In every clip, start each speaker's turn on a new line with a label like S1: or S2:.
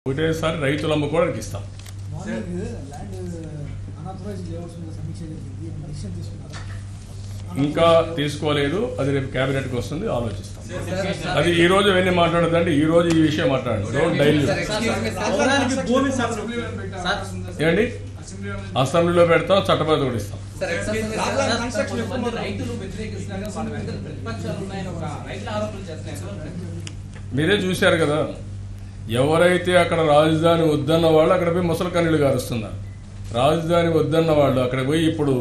S1: ఒకటేసారి రైతులు అమ్ముకోవడానికి ఇస్తాం. ఇంకా తీసుకోలేదు, అది రేపు క్యాబినెట్కి వస్తుంది, ఆలోచిస్తాం. అది ఈ రోజు ఇవన్నీ మాట్లాడదండి, ఈ రోజు ఈ విషయం మాట్లాడండి. Don't dilute. ఏంటి అసెంబ్లీలో పెడతాం, చట్టబద్ధ కూడా ఇస్తాం. మీరే చూశారు కదా, ఎవరైతే అక్కడ రాజధాని వద్దన్న వాళ్ళు అక్కడ పోయి ముసలి కన్నీళ్ళు గారుస్తున్నారు. రాజధాని వద్దన్న వాళ్ళు అక్కడ పోయి ఇప్పుడు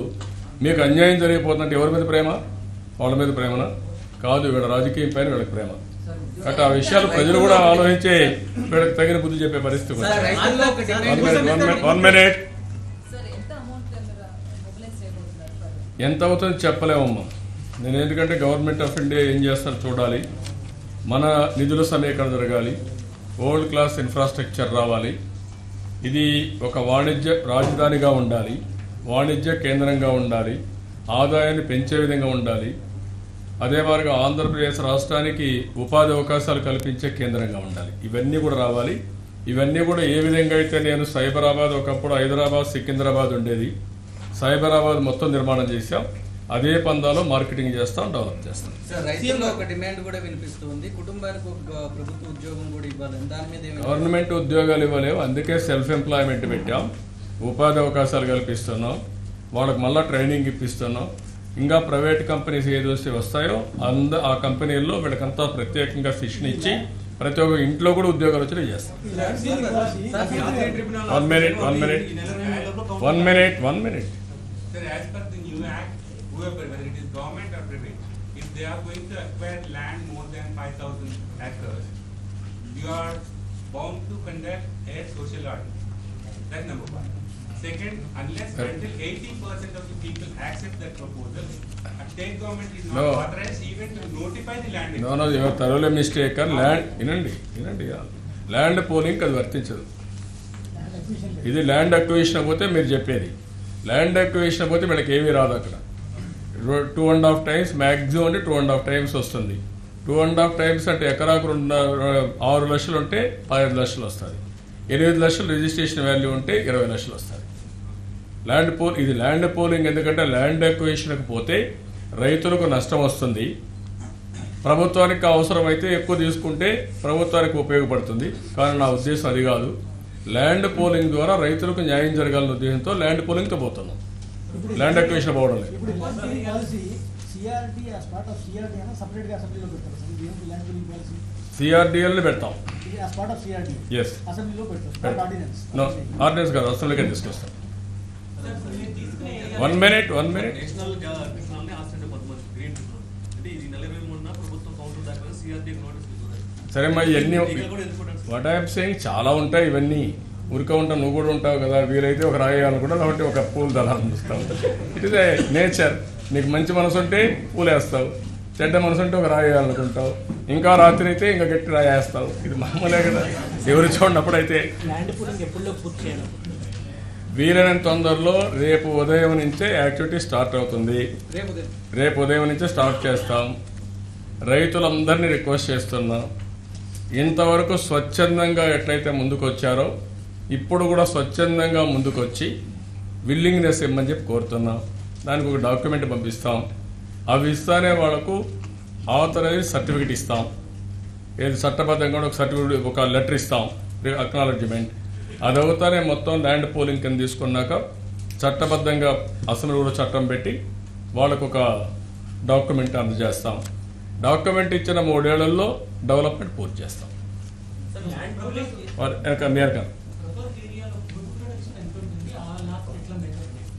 S1: మీకు అన్యాయం జరిగిపోతుందంటే ఎవరి మీద ప్రేమ? వాళ్ళ మీద ప్రేమనా? కాదు, వీళ్ళ రాజకీయం పైన వీళ్ళకి ప్రేమ. కాబట్టి ఆ విషయాలు ప్రజలు కూడా ఆలోచించి వీళ్ళకి తగిన బుద్ధి చెప్పే పరిస్థితి. 1 minute. ఎంత అవుతుందో చెప్పలేమమ్మా నేను, ఎందుకంటే గవర్నమెంట్ ఆఫ్ ఇండియా ఏం చేస్తారో చూడాలి. మన నిధుల సమీకరణ జరగాలి, వరల్డ్ క్లాస్ ఇన్ఫ్రాస్ట్రక్చర్ రావాలి. ఇది ఒక వాణిజ్య రాజధానిగా ఉండాలి, వాణిజ్య కేంద్రంగా ఉండాలి, ఆదాయాన్ని పెంచే విధంగా ఉండాలి. అదే మాదిరిగా ఆంధ్రప్రదేశ్ రాష్ట్రానికి ఉపాధి అవకాశాలు కల్పించే కేంద్రంగా ఉండాలి. ఇవన్నీ కూడా రావాలి. ఇవన్నీ కూడా ఏ విధంగా అయితే నేను సైబరాబాద్, ఒకప్పుడు హైదరాబాద్ సికింద్రాబాద్ ఉండేది, సైబరాబాద్ మొత్తం నిర్మాణం చేశాం. అదే పందాలో మార్కెటింగ్ చేస్తాం, డెవలప్ చేస్తాం.
S2: రైతుల్లో ఒక డిమాండ్ కూడా వినిపిస్తుంది, కుటుంబానికి ఒక ప్రభుత్వ ఉద్యోగం కూడా ఇవ్వాలని. దాని మీద
S1: గవర్నమెంట్ ఉద్యోగాలు ఇవ్వలేవు, అందుకే సెల్ఫ్ ఎంప్లాయ్మెంట్ పెట్టాం, ఉపాధి అవకాశాలు కల్పిస్తున్నాం, వాళ్ళకి మళ్ళీ ట్రైనింగ్ ఇప్పిస్తున్నాం. ఇంకా ప్రైవేట్ కంపెనీస్ ఏది వస్తే వస్తాయో ఆ కంపెనీల్లో వీళ్ళకంతా ప్రత్యేకంగా శిక్షణ ఇచ్చి ప్రతి ఒక్క ఇంట్లో కూడా ఉద్యోగాలు వచ్చి చేస్తాం. 1 minute.
S3: Sir, as per the new act, whoever, whether it is government or private, if they are going to acquire land more than 5,000 acres, you are bound to conduct a social audit. That's number one. Second, unless until 80% of the people accept that proposal, a state government is not authorized even to notify the land.
S1: No, you are thoroughly mistaken. Land, వినండి. Land polling అది వర్తించదు. ఇది land acquisition పోతే మీరు చెప్పేది. Land acquisition పోతే వీళ్ళకి ఏమీ రాదు. అక్కడ 2.5 times మ్యాక్సిమం అంటే 2.5 times వస్తుంది. 2.5 times అంటే ఎకరాకు 6 లక్షలు ఉంటే 15 లక్షలు వస్తుంది. 8 లక్షలు రిజిస్ట్రేషన్ వాల్యూ ఉంటే 20 లక్షలు వస్తుంది. ఇది ల్యాండ్ పోలింగ్. ఎందుకంటే ల్యాండ్ అక్విజిషన్కి పోతే రైతులకు నష్టం వస్తుంది, ప్రభుత్వానికి అవసరమైతే ఎక్కువ తీసుకుంటే ప్రభుత్వానికి ఉపయోగపడుతుంది. కానీ నా ఉద్దేశం అది కాదు. ల్యాండ్ పోలింగ్ ద్వారా రైతులకు న్యాయం జరగాలన్న ఉద్దేశంతో ల్యాండ్ పోలింగ్తో పోతున్నాం, ల్యాండ్ అక్విజిషన్ పోవడం లేదు. సిఆర్డిఎల్ని పెడతాం. ఎస్, ఆర్డినెన్స్ కాదు, అసెంబ్లీకే తీసుకొస్తాం. 1 minute. సరే మరి ఇవన్నీ వాట్ ఐఎమ్ సేయింగ్ చాలా ఉంటాయి. ఇవన్నీ ఉరిక ఉంటావు, నువ్వు కూడా ఉంటావు కదా. వీలైతే ఒక రాయాలనుకుంటా, కాబట్టి ఒక పూలు దళాలను చూస్తావు. It is a nature. నీకు మంచి మనసు ఉంటే పూలు వేస్తావు, చెడ్డ మనసు ఉంటే ఒక రాయాలనుకుంటావు, ఇంకా రాత్రి అయితే ఇంకా గట్టి రాయేస్తావు. ఇది మామూలే కదా, ఎవరు చూడనప్పుడైతే. వీలైనంత తొందరలో రేపు ఉదయం నుంచే యాక్టివిటీ స్టార్ట్ అవుతుంది. రేపు ఉదయం నుంచే స్టార్ట్ చేస్తాం. రైతులందరినీ రిక్వెస్ట్ చేస్తున్నాం, ఇంతవరకు స్వచ్ఛందంగా ఎట్లయితే ముందుకు వచ్చారో ఇప్పుడు కూడా స్వచ్ఛందంగా ముందుకొచ్చి విల్లింగ్నెస్ ఇమ్మని చెప్పి కోరుతున్నాం. దానికి ఒక డాక్యుమెంట్ పంపిస్తాం. అవి ఇస్తానే వాళ్ళకు ఆథరైజ్ సర్టిఫికెట్ ఇస్తాం. ఏది చట్టబద్ధంగా ఒక సర్టిఫికెట్, ఒక లెటర్ ఇస్తాం, అక్నాలెడ్జ్మెంట్. అది అవుతానే మొత్తం ల్యాండ్ పోలింగ్ కింద తీసుకున్నాక చట్టబద్ధంగా అసెంబ్లీ కూడా చట్టం పెట్టి వాళ్ళకు ఒక డాక్యుమెంట్ అందజేస్తాం. డాక్యుమెంట్ ఇచ్చిన 3 ఏళ్లలో డెవలప్మెంట్ పూర్తి చేస్తాం.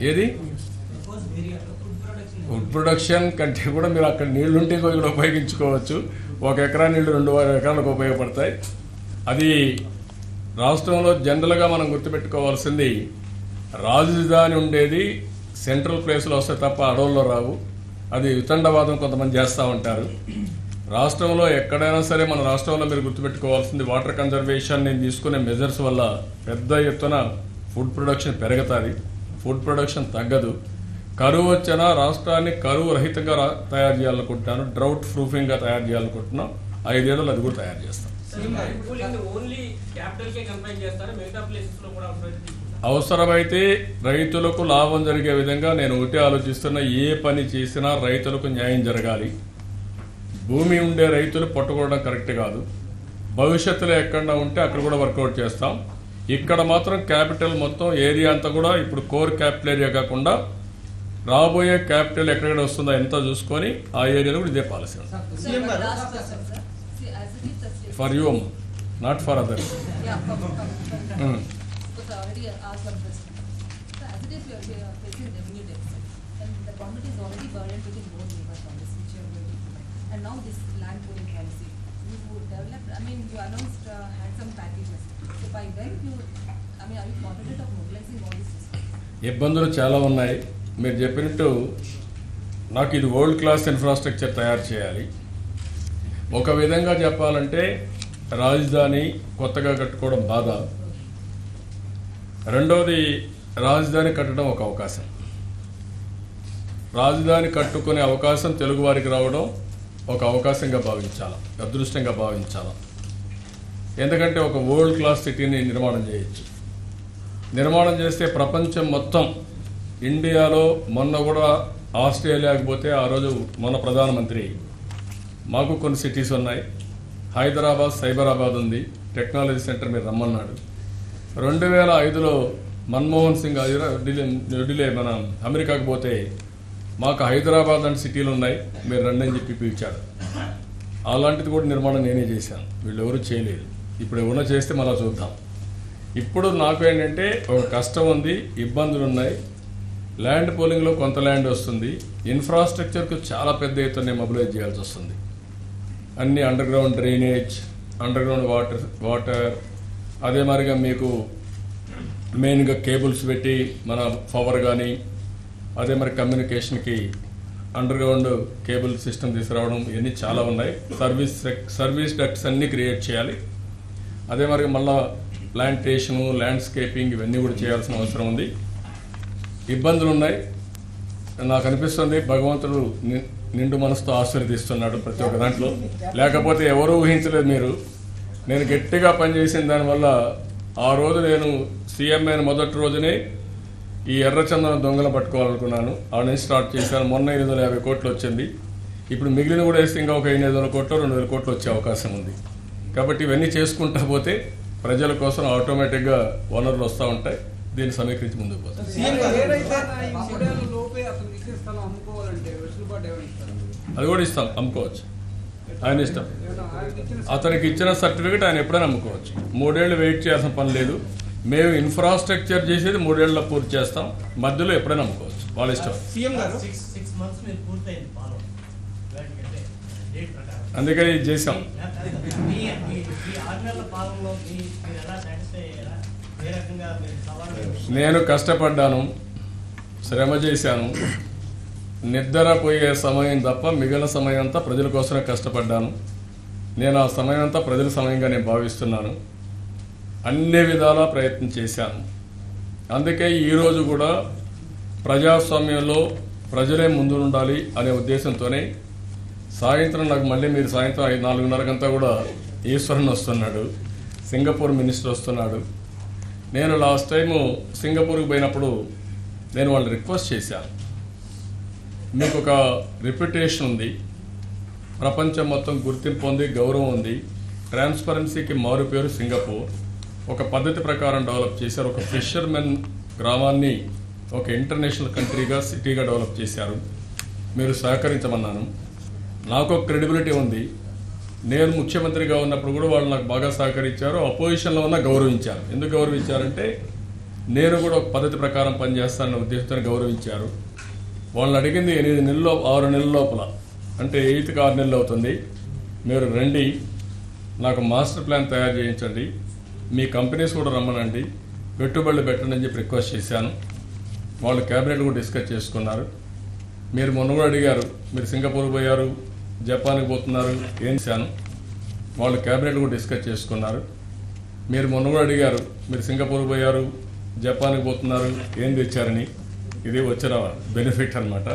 S1: ఏది ఫుడ్ ప్రొడక్షన్ కంటే కూడా మీరు అక్కడ నీళ్లుంటే కూడా ఉపయోగించుకోవచ్చు. 1 ఎకరా నీళ్లు 2 ఎకరాలకు ఉపయోగపడతాయి. అది రాష్ట్రంలో జనరల్గా మనం గుర్తుపెట్టుకోవాల్సింది, రాజధాని ఉండేది సెంట్రల్ ప్లేస్లో వస్తే తప్ప అడవుల్లో రావు. అది వితండవాదం కొంతమంది చేస్తూ ఉంటారు. రాష్ట్రంలో ఎక్కడైనా సరే మన రాష్ట్రంలో మీరు గుర్తుపెట్టుకోవాల్సింది, వాటర్ కన్జర్వేషన్ నేను తీసుకునే మెజర్స్ వల్ల పెద్ద ఎత్తున ఫుడ్ ప్రొడక్షన్ పెరుగుతుంది, ఫుడ్ ప్రొడక్షన్ తగ్గదు. కరువు వచ్చినా రాష్ట్రాన్ని కరువు రహితంగా తయారు చేయాలనుకుంటున్నాను, డ్రౌట్ ప్రూఫింగ్గా తయారు చేయాలనుకుంటున్నాం. 5 ఏళ్ళు అది కూడా తయారు చేస్తాం.
S4: ఓన్లీ క్యాపిటల్ కే కన్ఫైన్ చేస్తారా, మిగతా ప్లేసెస్ లో కూడా
S1: అవసరమైతే రైతులకు లాభం జరిగే విధంగా నేను ఒకటి ఆలోచిస్తున్న, ఏ పని చేసినా రైతులకు న్యాయం జరగాలి. భూమి ఉండే రైతులు పట్టుకోవడం కరెక్ట్ కాదు. భవిష్యత్తులో ఎక్కడ ఉంటే అక్కడ కూడా వర్కౌట్ చేస్తాం. ఇక్కడ మాత్రం క్యాపిటల్ మొత్తం ఏరియా అంతా కూడా ఇప్పుడు కోర్ క్యాపిటల్ ఏరియా కాకుండా రాబోయే క్యాపిటల్ ఎక్కడెక్కడ వస్తుందో ఎంత చూసుకొని ఆ ఏరియాలో కూడా ఇదే policy for you, not for others.
S5: And now this land pooling policy, you developed, I mean, you announced had some packages. So by when you, I mean, are you confident of mobilizing all these systems?
S1: ఇబ్బందులు చాలా ఉన్నాయి. మీరు చెప్పినట్టు నాకు ఇది world class infrastructure తయారు చేయాలి. ఒక విధంగా చెప్పాలంటే రాజధాని కొత్తగా కట్టుకోవడం బాధ. రెండవది రాజధాని కట్టడం ఒక అవకాశం. రాజధాని కట్టుకునే అవకాశం తెలుగు వారికి రావడం ఒక అవకాశంగా భావించాలి, అదృష్టంగా భావించాలి. ఎందుకంటే ఒక వరల్డ్ క్లాస్ సిటీని నిర్మాణం చేయొచ్చు. నిర్మాణం చేస్తే ప్రపంచం మొత్తం, ఇండియాలో మొన్న కూడా ఆస్ట్రేలియాకి పోతే ఆ రోజు మన ప్రధానమంత్రి మాకు కొన్ని సిటీస్ ఉన్నాయి, హైదరాబాద్ సైబరాబాద్ ఉంది, టెక్నాలజీ సెంటర్ మీరు రమ్మన్నాడు. 2005లో మన్మోహన్ సింగ్ ఢిల్లీ మన అమెరికాకు పోతే మాకు హైదరాబాద్ లాంటి సిటీలు ఉన్నాయి, మీరు రండి అని చెప్పి పిలిచాడు. అలాంటిది కూడా నిర్మాణం నేనే చేశాను, వీళ్ళు ఎవరు చేయలేదు. ఇప్పుడు ఎవరైనా చేస్తే మళ్ళీ చూద్దాం. ఇప్పుడు నాకు ఏంటంటే ఒక కష్టం ఉంది, ఇబ్బందులు ఉన్నాయి. ల్యాండ్ పోలింగ్లో కొంత ల్యాండ్ వస్తుంది, ఇన్ఫ్రాస్ట్రక్చర్కు చాలా పెద్ద ఎత్తున మొబిలైజ్ చేయాల్సి వస్తుంది. అన్ని under ground drainage, under ground water, అదే మరిగా మీకు మెయిన్గా కేబుల్స్ పెట్టి మన పవర్ కానీ, అదే మరి కమ్యూనికేషన్కి అండర్ గ్రౌండ్ కేబుల్ సిస్టమ్ తీసుకురావడం, ఇవన్నీ చాలా ఉన్నాయి. సర్వీస్ డక్ట్స్ అన్నీ క్రియేట్ చేయాలి. అదే మరి మళ్ళా ప్లాంటేషను, ల్యాండ్స్కేపింగ్ ఇవన్నీ కూడా చేయాల్సిన అవసరం ఉంది. ఇబ్బందులు ఉన్నాయి. నాకు అనిపిస్తుంది భగవంతుడు నిండు మనసుతో ఆశీర్వదిస్తున్నాడు ప్రతి ఒక్క దాంట్లో. లేకపోతే ఎవరూ ఊహించలేదు మీరు. నేను గట్టిగా పనిచేసిన దానివల్ల ఆ రోజు నేను సీఎం అయిన మొదటి రోజునే ఈ ఎర్రచందనం దొంగలు పట్టుకోవాలనుకున్నాను. ఆ నుంచి స్టార్ట్ చేశాను. మొన్న 850 కోట్లు వచ్చింది. ఇప్పుడు మిగిలిన కూడా వేస్తే ఇంకా ఒక 800 కోట్లు 2000 కోట్లు వచ్చే అవకాశం ఉంది. కాబట్టి ఇవన్నీ చేసుకుంటా పోతే ప్రజల కోసం ఆటోమేటిక్గా వనరులు వస్తూ ఉంటాయి. దీన్ని సమీకరించి ముందుకు పోతాం. అది కూడా ఇస్తాం, అమ్ముకోవచ్చు. ఆయన ఇష్టం. అతనికి ఇచ్చిన సర్టిఫికేట్ ఆయన ఎప్పుడైనా అమ్ముకోవచ్చు. 3 ఏళ్ళు వెయిట్ చేయాల్సిన పని లేదు. మేము ఇన్ఫ్రాస్ట్రక్చర్ చేసేది 3 ఏళ్ళలో పూర్తి చేస్తాం. మధ్యలో ఎప్పుడైనా అమ్ముకోవచ్చు, వాళ్ళ ఇష్టం. అందుకని ఇది చేసాం. నేను కష్టపడ్డాను, శ్రమ చేశాను. నిద్రపోయే సమయం తప్ప మిగిలిన సమయం అంతా ప్రజల కోసమే కష్టపడ్డాను. నేను ఆ సమయం అంతా ప్రజల సమయంగా నేను భావిస్తున్నాను. అన్ని విధాలా ప్రయత్నం చేశాను. అందుకే ఈరోజు కూడా ప్రజాస్వామ్యంలో ప్రజలే ముందు ఉండాలి అనే ఉద్దేశంతోనే సాయంత్రం నాకు మళ్ళీ మీరు సాయంత్రం 4:30కంతా కూడా ఈశ్వరన్ వస్తున్నాడు, సింగపూర్ మినిస్టర్ వస్తున్నాడు. నేను లాస్ట్ టైము సింగపూర్కి పోయినప్పుడు నేను వాళ్ళు రిక్వెస్ట్ చేశాను, మీకు ఒక రెప్యుటేషన్ ఉంది, ప్రపంచం మొత్తం గుర్తింపు ఉంది, గౌరవం ఉంది, ట్రాన్స్పరెన్సీకి మారు పేరు సింగపూర్. ఒక పద్ధతి ప్రకారం డెవలప్ చేశారు. ఒక ఫిషర్మెన్ గ్రామాన్ని ఒక ఇంటర్నేషనల్ కంట్రీగా, సిటీగా డెవలప్ చేశారు. మీరు సహకరించమన్నాను. నాకు ఒక క్రెడిబిలిటీ ఉంది. నేను ముఖ్యమంత్రిగా ఉన్నప్పుడు కూడా వాళ్ళు నాకు బాగా సహకరించారు. అపోజిషన్లో ఉన్న గౌరవించారు. ఎందుకు గౌరవించారంటే నేను కూడా ఒక పద్ధతి ప్రకారం పనిచేస్తానన్న ఉద్దేశంతో గౌరవించారు. వాళ్ళని అడిగింది 6 నెలల లోపల, అంటే 8కి 6 నెలలు అవుతుంది, మీరు రండి, నాకు మాస్టర్ ప్లాన్ తయారు చేయించండి, మీ కంపెనీస్ కూడా రమ్మనండి, పెట్టుబడులు పెట్టండి అని చెప్పి రిక్వెస్ట్ చేశాను. వాళ్ళు క్యాబినెట్ కూడా డిస్కస్ చేసుకున్నారు. మీరు మొన్న కూడా అడిగారు, మీరు సింగపూర్ పోయారు, జపాన్కి పోతున్నారు, ఏం చేశాను. వాళ్ళు క్యాబినెట్ కూడా డిస్కస్ చేసుకున్నారు. మీరు మొన్న కూడా అడిగారు, మీరు సింగపూర్ పోయారు, జపాన్కి పోతున్నారు, ఏం తెచ్చారని. ఇది వచ్చిన బెనిఫిట్ అనమాట.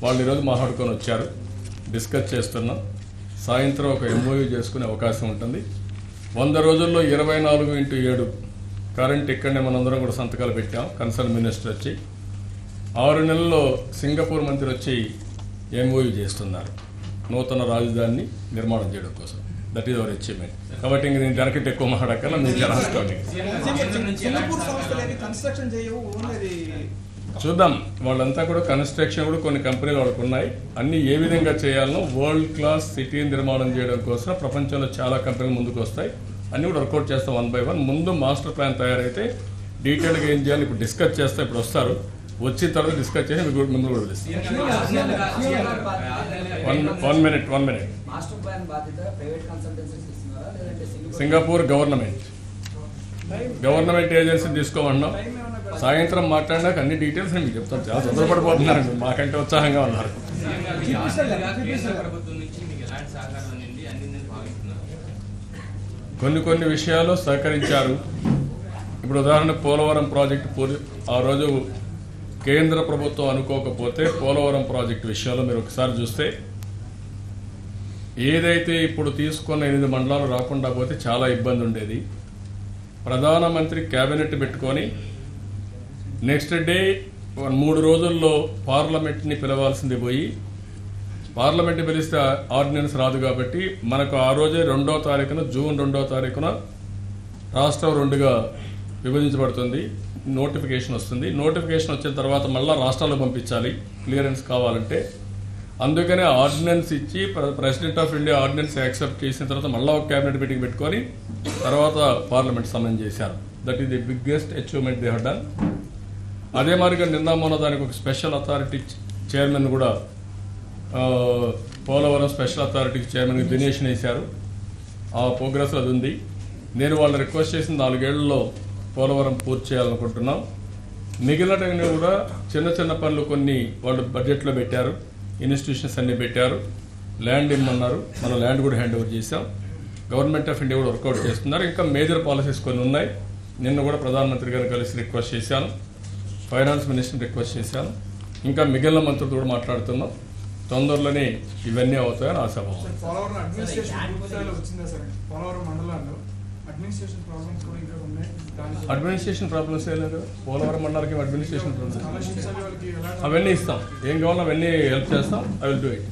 S1: వాళ్ళు ఈరోజు మాట్లాడుకొని వచ్చారు, డిస్కస్ చేస్తున్నాం. సాయంత్రం ఒక ఎంఓయూ చేసుకునే అవకాశం ఉంటుంది. 100 రోజుల్లో 24x7 కరెంట్ ఇక్కడనే మనందరం కూడా సంతకాలు పెట్టాం. కన్సర్న్ మినిస్టర్ వచ్చి 6 నెలల్లో సింగపూర్ మంత్రి వచ్చి MOU చేస్తున్నారు నూతన రాజధానిని నిర్మాణం చేయడం కోసం. That is our achievement. కాబట్టి ఇంక నేను దానికంటే ఎక్కువ మాట్లాడక్కల మీరు రాసుకోండి. చూద్దాం, వాళ్ళంతా కూడా కన్స్ట్రక్షన్ కూడా కొన్ని కంపెనీలు వాళ్ళకు ఉన్నాయి. అన్ని ఏ విధంగా చేయాలనో వరల్డ్ క్లాస్ సిటీ నిర్మాణం చేయడం కోసం ప్రపంచంలో చాలా కంపెనీలు ముందుకు వస్తాయి. అన్ని కూడా వర్కౌట్ చేస్తాం 1 by 1. ముందు మాస్టర్ ప్లాన్ తయారైతే డీటెయిల్గా ఏం చేయాలి ఇప్పుడు డిస్కస్ చేస్తే, ఇప్పుడు వస్తారు, వచ్చిన తర్వాత డిస్కస్ చేసి మిమ్మల్ని కూడా తెలుస్తుంది. 1 minute.
S2: మాస్టర్ ప్లాన్ బాధ్యత ప్రైవేట్ కన్సల్టెన్సీస్ ఇస్తున్నారా లేదంటే
S1: సింగపూర్ గవర్నమెంట్ ఏజెన్సీ తీసుకోమన్నాం. సాయంత్రం మాట్లాడినాక అన్ని డీటెయిల్స్ నేను మీకు చెప్తాను. చాలా తొందరపడిపోతున్నారు, మాకంటే ఉత్సాహంగా ఉన్నారు.
S4: ప్రభుత్వం నుంచి మీకు ఎలాంటి సహకారం అందింది భావిస్తున్నారు?
S1: కొన్ని విషయాలు సహకరించారు. ఇప్పుడు ఉదాహరణ పోలవరం ప్రాజెక్టు ఆ రోజు కేంద్ర ప్రభుత్వం అనుకోకపోతే పోలవరం ప్రాజెక్టు విషయంలో మీరు ఒకసారి చూస్తే ఏదైతే ఇప్పుడు తీసుకున్న 8 మండలాలు రాకుండా పోతే చాలా ఇబ్బంది ఉండేది. ప్రధానమంత్రి క్యాబినెట్ పెట్టుకొని నెక్స్ట్ డే 3 రోజుల్లో పార్లమెంట్ని పిలవాల్సింది పోయి పార్లమెంట్ పిలిస్తే ఆర్డినెన్స్ రాదు కాబట్టి మనకు ఆ రోజే 2వ తారీఖున జూన్ 2వ తారీఖున రాష్ట్రం 2గా విభజించబడుతుంది. నోటిఫికేషన్ వస్తుంది. నోటిఫికేషన్ వచ్చిన తర్వాత మళ్ళీ రాష్ట్రాలకు పంపించాలి క్లియరెన్స్ కావాలంటే. అందుకనే ఆర్డినెన్స్ ఇచ్చి President of India ordinance accept చేసిన తర్వాత మళ్ళీ ఒక క్యాబినెట్ మీటింగ్ పెట్టుకొని తర్వాత పార్లమెంట్ సమన్ చేశారు. That is the biggest achievement they have done. అదే మాదిరిగా నిన్న మొన్న దానికి ఒక స్పెషల్ అథారిటీ చైర్మన్ కూడా పోలవరం స్పెషల్ అథారిటీకి చైర్మన్గా దినేష్ని వేశారు. ఆ ప్రోగ్రెస్ అది ఉంది. నేను వాళ్ళని రిక్వెస్ట్ చేసిన 4 ఏళ్లలో పోలవరం పూర్తి చేయాలనుకుంటున్నాం. మిగిలినవి కూడా చిన్న పనులు కొన్ని వాళ్ళు బడ్జెట్లో పెట్టారు. ఇన్స్టిట్యూషన్స్ అన్ని పెట్టారు. ల్యాండ్ ఇమ్మన్నారు, మనం ల్యాండ్ కూడా హ్యాండ్ ఓవర్ చేశాం. గవర్నమెంట్ ఆఫ్ ఇండియా కూడా వర్కౌట్ చేస్తున్నారు. ఇంకా మేజర్ పాలసీస్ కొన్ని ఉన్నాయి. నిన్న కూడా ప్రధానమంత్రి గారిని కలిసి రిక్వెస్ట్ చేశాను. ఫైనాన్స్ మినిస్టర్ని రిక్వెస్ట్ చేశాను. ఇంకా మిగిలిన మంత్రులతో కూడా మాట్లాడుతున్నాం. తొందరలోనే ఇవన్నీ అవుతాయని ఆశాభావం.
S6: పోలవరం అడ్మినిస్ట్రేషన్ వచ్చిందా సార్? పోలవరం మండలాల్లో అడ్మినిస్ట్రేషన్ ప్రాబ్లమ్స్ కూడా ఇంకా ఉన్నాయి.
S1: అడ్మినిస్ట్రేషన్ ప్రాబ్లమ్స్ ఏ లేదు. పోలవరం మండలానికి అడ్మినిస్ట్రేషన్ ప్రాబ్లమ్స్ అవన్నీ ఇస్తాం. ఏం కావాలో అవన్నీ హెల్ప్ చేస్తాం. I will do it.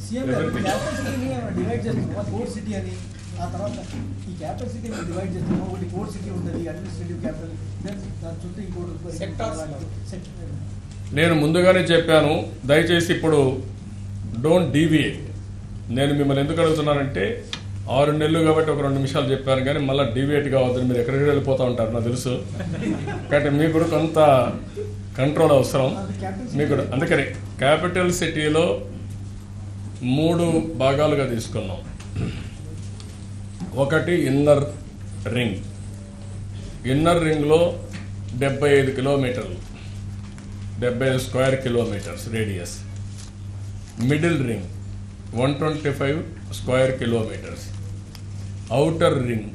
S7: Divide చేస్తున్నాం కోర్ సిటీ అని. ఆ తర్వాత ఈ క్యాపిటల్ సిటీ డివైడ్ చేస్తున్నాం. ఒకటి కోర్ సిటీ ఉంటుంది, అడ్మినిస్ట్రేటివ్ క్యాపిటల్, దాని చుట్టూ ఇంకోటి.
S1: నేను ముందుగానే చెప్పాను, దయచేసి ఇప్పుడు డోంట్ డీవియేట్. నేను మిమ్మల్ని ఎందుకు అడుగుతున్నానంటే 6 నెలలు కాబట్టి ఒక 2 నిమిషాలు చెప్పాను, కానీ మళ్ళీ డీవియేట్ కావద్దని మీరు ఎక్కడికి వెళ్ళిపోతూ ఉంటారు నాకు తెలుసు. కాబట్టి మీకు కూడా కొంత కంట్రోల్ అవసరం మీకు కూడా. అందుకని క్యాపిటల్ సిటీలో 3 భాగాలుగా తీసుకున్నాం. ఒకటి ఇన్నర్ రింగ్. ఇన్నర్ రింగ్లో 75 కిలోమీటర్లు, 75 square kilometres radius. Middle ring 125 square kilometres. Outer ring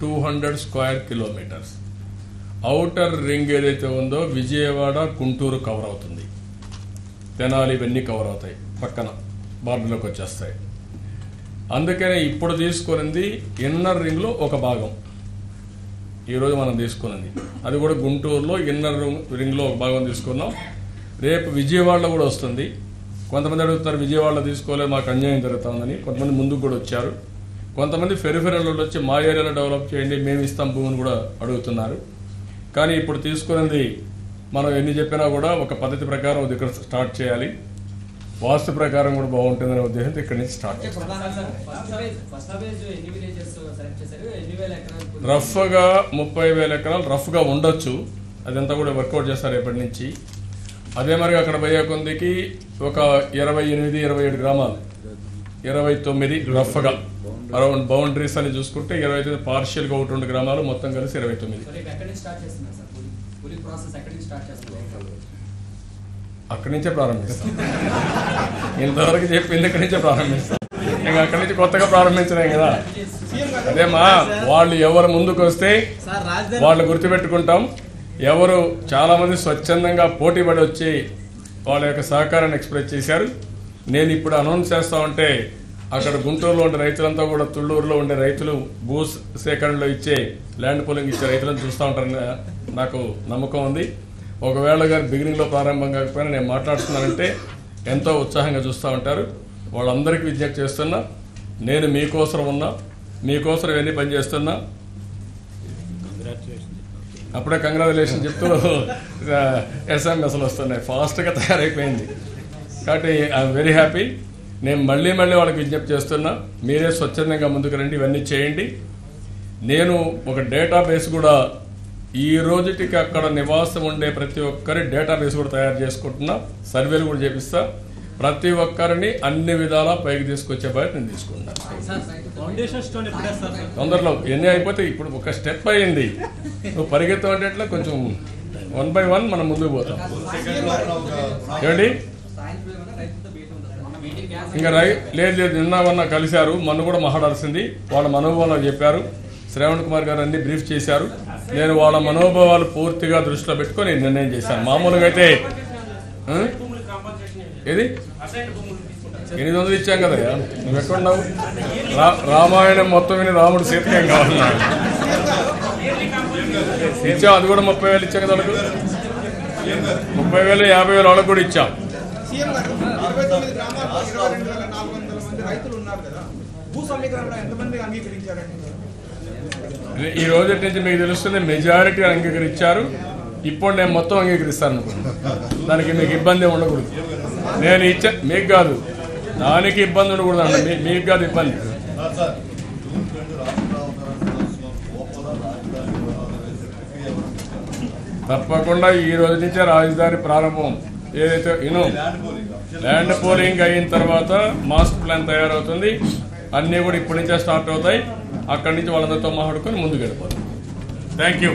S1: 200 square kilometres. Outer ring ఏదైతే ఉందో విజయవాడ, గుంటూరు కవర్ అవుతుంది. తెనాలి ఇవన్నీ కవర్ అవుతాయి, పక్కన బార్డర్లోకి వచ్చేస్తాయి. అందుకనే ఇప్పుడు తీసుకున్నది ఇన్నర్ రింగ్లో ఒక భాగం. ఈరోజు మనం తీసుకున్నది అది కూడా గుంటూరులో ఇన్నర్ రింగ్లో ఒక భాగం తీసుకున్నాం. రేపు విజయవాడలో కూడా వస్తుంది. కొంతమంది అడుగుతున్నారు విజయవాడలో తీసుకోలేదు, మాకు అన్యాయం జరుగుతుందని. కొంతమంది ముందుకు కూడా వచ్చారు. కొంతమంది ఫెరిఫెరల్ వచ్చి మా ఏరియాలో డెవలప్ చేయండి, మేము ఇస్తాం భూమిని కూడా అడుగుతున్నారు. కానీ ఇప్పుడు తీసుకున్నది మనం ఎన్ని చెప్పినా కూడా ఒక పద్ధతి ప్రకారం ఇది ఇక్కడ స్టార్ట్ చేయాలి. వాస్తు ప్రకారం కూడా బాగుంటుందనే ఉద్దేశంతో ఇక్కడి నుంచి స్టార్ట్ చేస్తాం. రఫ్గా 30,000 ఎకరాలు రఫ్గా ఉండొచ్చు. అదంతా కూడా వర్కౌట్ చేస్తారు రేపటి నుంచి. అదే మరి అక్కడ పోయే కొందికి ఒక 28, 27 గ్రామాలు, 29 రఫ్గా అరౌండ్ బౌండరీస్ అని చూసుకుంటే 29 పార్షియల్గా 1-2 గ్రామాలు మొత్తం కలిసి 29. అక్కడి నుంచే ప్రారంభిస్తాం. ఇంతవరకు చెప్పింది ఇక్కడి నుంచే ప్రారంభిస్తాం. ఇంకా అక్కడి నుంచి కొత్తగా ప్రారంభించలేం కదా. అదేమా వాళ్ళు ఎవరు ముందుకు వస్తే వాళ్ళు గుర్తుపెట్టుకుంటాం. ఎవరు చాలామంది స్వచ్ఛందంగా పోటీపడి వచ్చి వాళ్ళ యొక్క సహకారాన్ని ఎక్స్ప్రెస్ చేశారు. నేను ఇప్పుడు అనౌన్స్ చేస్తా ఉంటే అక్కడ గుంటూరులో ఉండే రైతులంతా కూడా తుళ్ళూరులో ఉండే రైతులు భూ సేకరణలో ఇచ్చే ల్యాండ్ పూలింగ్ ఇచ్చే రైతులను చూస్తూ ఉంటారని నాకు నమ్మకం ఉంది. ఒకవేళ గారు బిగినింగ్లో ప్రారంభం కాకపోయినా నేను మాట్లాడుతున్నానంటే ఎంతో ఉత్సాహంగా చూస్తూ ఉంటారు. వాళ్ళందరికీ విజ్ఞప్తి చేస్తున్నా, నేను మీకోసం ఉన్నా, మీకోసం ఇవన్నీ పనిచేస్తున్నా. అప్పుడే కంగ్రాచులేషన్ చెప్తూ ఎస్ఎంఎస్లు వస్తున్నాయి, ఫాస్ట్గా తయారైపోయింది. కాబట్టి ఐఎమ్ వెరీ హ్యాపీ. నేను మళ్ళీ వాళ్ళకి విజ్ఞప్తి చేస్తున్నా, మీరే స్వచ్ఛందంగా ముందుకు రండి, ఇవన్నీ చేయండి. నేను ఒక డేటాబేస్ కూడా ఈ రోజుటికి అక్కడ నివాసం ఉండే ప్రతి ఒక్కరి డేటాబేస్ కూడా తయారు చేసుకుంటున్నా, సర్వేలు కూడా చేపిస్తా. ప్రతి ఒక్కరిని అన్ని విధాలా పైకి తీసుకొచ్చే బాధ్యత నేను తీసుకుంటున్నాను. తొందరలో ఎన్ని అయిపోతే ఇప్పుడు ఒక స్టెప్ అయ్యింది, నువ్వు పరిగెత్తం అంటే కొంచెం 1 by 1 మనం ముందుకు పోతాం. ఏమండి ఇంకా లేదు నిన్న కలిశారు, మొన్న కూడా మాట్లాడాల్సింది. వాళ్ళ మనోభావాలు చెప్పారు, శ్రావణ్ కుమార్ గారు అన్ని బ్రీఫ్ చేశారు. నేను వాళ్ళ మనోభావాలు పూర్తిగా దృష్టిలో పెట్టుకొని నిర్ణయం చేశాను. మామూలుగా అయితే ఏది 800 ఇచ్చాం కదా, నువ్వు ఎక్కడున్నావు? రామాయణం మొత్తం విని రాముడు సీతకేం కావాలన్నాడు, ఇచ్చాం. అది కూడా 30,000 ఇచ్చాం కదా వాళ్ళకు, 30,000 50,000 వాళ్ళకు కూడా ఇచ్చాం.
S6: సీఎం గారు 29 గ్రామాల్లో 22,400 మంది రైతులు ఉన్నారు కదా, భూ సమీకరణలో ఎంతమంది అంగీకరించారండి?
S1: ఈ రోజు నుంచి మీకు తెలుస్తుంది, మెజారిటీ అంగీకరించారు. ఇప్పుడు నేను మొత్తం అంగీకరిస్తాను అనుకుంటున్నాను. దానికి మీకు ఇబ్బంది ఉండకూడదు. నేను ఇచ్చా మీకు కాదు, దానికి ఇబ్బంది ఉండకూడదు అండి, మీకు కాదు ఇబ్బంది. తప్పకుండా ఈ రోజు నుంచే రాజధాని ప్రారంభం. ఏదైతే ల్యాండ్ పోలింగ్ అయిన తర్వాత మాస్టర్ ప్లాన్ తయారవుతుంది, అన్నీ కూడా ఇప్పటి నుంచే స్టార్ట్ అవుతాయి. అక్కడి నుంచి వాళ్ళందరితో మాట్లాడుకొని ముందుకు వెళ్ళిపోతాం. Thank you.